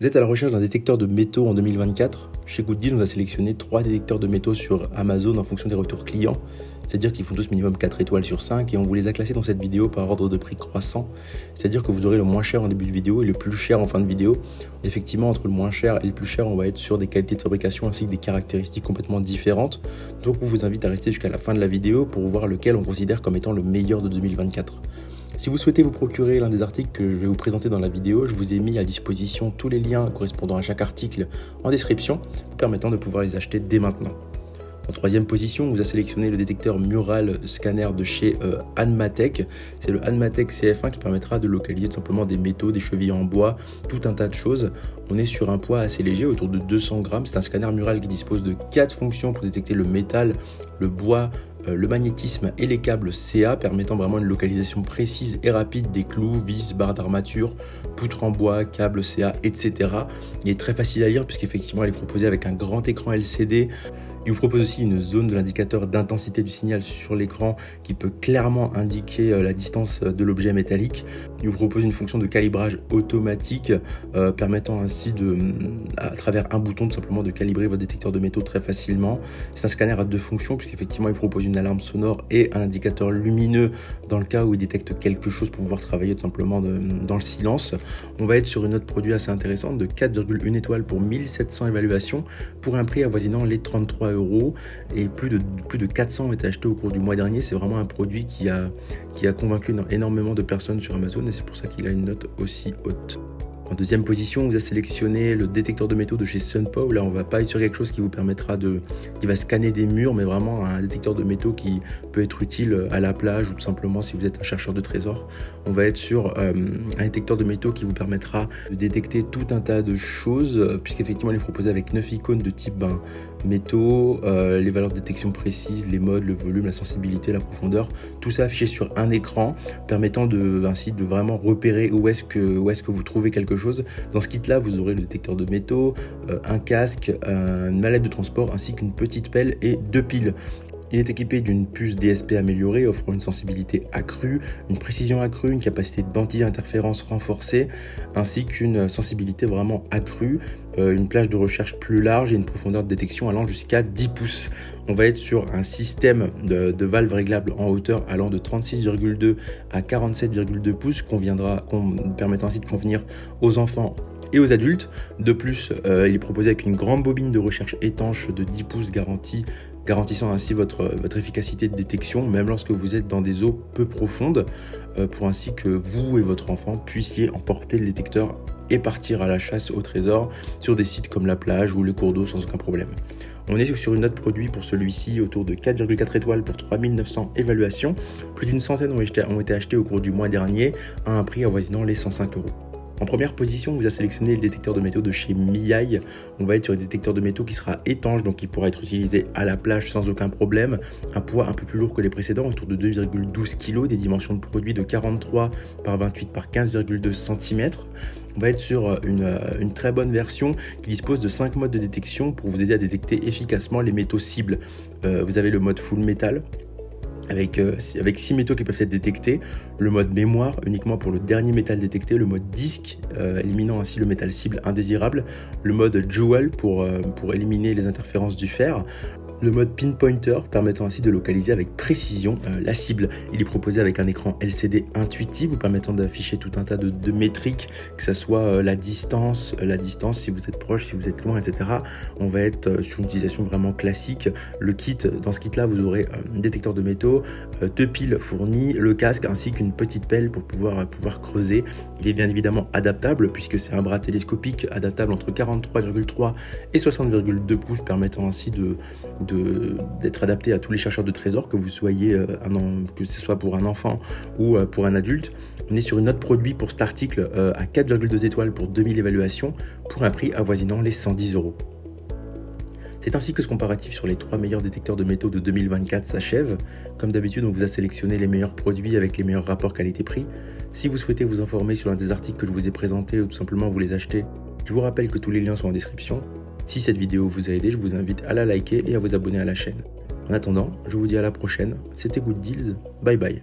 Vous êtes à la recherche d'un détecteur de métaux en 2024? Chez Good Deal, on a sélectionné 3 détecteurs de métaux sur Amazon en fonction des retours clients. C'est-à-dire qu'ils font tous minimum 4 étoiles sur 5 et on vous les a classés dans cette vidéo par ordre de prix croissant. C'est-à-dire que vous aurez le moins cher en début de vidéo et le plus cher en fin de vidéo. Effectivement, entre le moins cher et le plus cher, on va être sur des qualités de fabrication ainsi que des caractéristiques complètement différentes. Donc on vous invite à rester jusqu'à la fin de la vidéo pour voir lequel on considère comme étant le meilleur de 2024. Si vous souhaitez vous procurer l'un des articles que je vais vous présenter dans la vidéo, je vous ai mis à disposition tous les liens correspondant à chaque article en description, vous permettant de pouvoir les acheter dès maintenant. En troisième position, on vous a sélectionné le détecteur mural scanner de chez Hanmatech. C'est le Hanmatech CF1 qui permettra de localiser tout simplement des métaux, des chevilles en bois, tout un tas de choses. On est sur un poids assez léger, autour de 200 grammes. C'est un scanner mural qui dispose de 4 fonctions pour détecter le métal, le bois, le magnétisme et les câbles CA, permettant vraiment une localisation précise et rapide des clous, vis, barres d'armature, poutres en bois, câbles CA, etc. Il est très facile à lire puisqu'effectivement elle est proposée avec un grand écran LCD. Il vous propose aussi une zone de l'indicateur d'intensité du signal sur l'écran qui peut clairement indiquer la distance de l'objet métallique. Il vous propose une fonction de calibrage automatique permettant ainsi à travers un bouton tout simplement de calibrer votre détecteur de métaux très facilement. C'est un scanner à 2 fonctions puisqu'effectivement il propose une alarme sonore et un indicateur lumineux dans le cas où il détecte quelque chose pour pouvoir travailler tout simplement dans le silence. On va être sur une note produit assez intéressante de 4,1 étoiles pour 1700 évaluations pour un prix avoisinant les 33 € et plus de 400 ont été achetés au cours du mois dernier. C'est vraiment un produit qui a convaincu énormément de personnes sur Amazon et c'est pour ça qu'il a une note aussi haute. En deuxième position, on vous a sélectionné le détecteur de métaux de chez Sunpow. Là, on va pas être sur quelque chose qui vous permettra qui va scanner des murs, mais vraiment un détecteur de métaux qui peut être utile à la plage ou tout simplement si vous êtes un chercheur de trésors. On va être sur un détecteur de métaux qui vous permettra de détecter tout un tas de choses, puisqu'effectivement, il est proposé avec 9 icônes de type métaux, les valeurs de détection précises, les modes, le volume, la sensibilité, la profondeur, tout ça affiché sur un écran, permettant ainsi de vraiment repérer où est-ce que vous trouvez quelque chose. Dans ce kit là vous aurez le détecteur de métaux, un casque, une mallette de transport ainsi qu'une petite pelle et 2 piles. Il est équipé d'une puce DSP améliorée offrant une sensibilité accrue, une précision accrue, une capacité d'anti-interférence renforcée ainsi qu'une sensibilité vraiment accrue, une plage de recherche plus large et une profondeur de détection allant jusqu'à 10 pouces. On va être sur un système de valves réglables en hauteur allant de 36,2 à 47,2 pouces permettant ainsi de convenir aux enfants et aux adultes. De plus, il est proposé avec une grande bobine de recherche étanche de 10 pouces garantissant ainsi votre efficacité de détection, même lorsque vous êtes dans des eaux peu profondes, pour ainsi que vous et votre enfant puissiez emporter le détecteur et partir à la chasse au trésor sur des sites comme la plage ou les cours d'eau sans aucun problème. On est sur une note produit pour celui-ci autour de 4,4 étoiles pour 3900 évaluations. Plus d'une centaine ont été achetées au cours du mois dernier à un prix avoisinant les 105 €. En première position, on vous a sélectionné le détecteur de métaux de chez Miai. On va être sur un détecteur de métaux qui sera étanche, donc qui pourra être utilisé à la plage sans aucun problème. Un poids un peu plus lourd que les précédents, autour de 2,12 kg, des dimensions de produit de 43 par 28 par 15,2 cm. On va être sur une très bonne version qui dispose de 5 modes de détection pour vous aider à détecter efficacement les métaux cibles. Vous avez le mode full metal, avec 6 métaux qui peuvent être détectés, le mode mémoire uniquement pour le dernier métal détecté, le mode disque éliminant ainsi le métal cible indésirable, le mode jewel pour éliminer les interférences du fer, le mode pinpointer permettant ainsi de localiser avec précision la cible. Il est proposé avec un écran LCD intuitif vous permettant d'afficher tout un tas de métriques, que ce soit la distance, si vous êtes proche, si vous êtes loin, etc. On va être sur une utilisation vraiment classique. Dans ce kit là vous aurez un détecteur de métaux, 2 piles fournies, le casque ainsi qu'une petite pelle pour pouvoir creuser. Il est bien évidemment adaptable puisque c'est un bras télescopique adaptable entre 43,3 et 60,2 pouces permettant ainsi d'être adapté à tous les chercheurs de trésors, que ce soit pour un enfant ou pour un adulte. On est sur une note produit pour cet article à 4,2 étoiles pour 2000 évaluations pour un prix avoisinant les 110 €. C'est ainsi que ce comparatif sur les 3 meilleurs détecteurs de métaux de 2024 s'achève. Comme d'habitude, on vous a sélectionné les meilleurs produits avec les meilleurs rapports qualité-prix. Si vous souhaitez vous informer sur l'un des articles que je vous ai présentés ou tout simplement vous les acheter, je vous rappelle que tous les liens sont en description. Si cette vidéo vous a aidé, je vous invite à la liker et à vous abonner à la chaîne. En attendant, je vous dis à la prochaine. C'était Good Deals. Bye bye.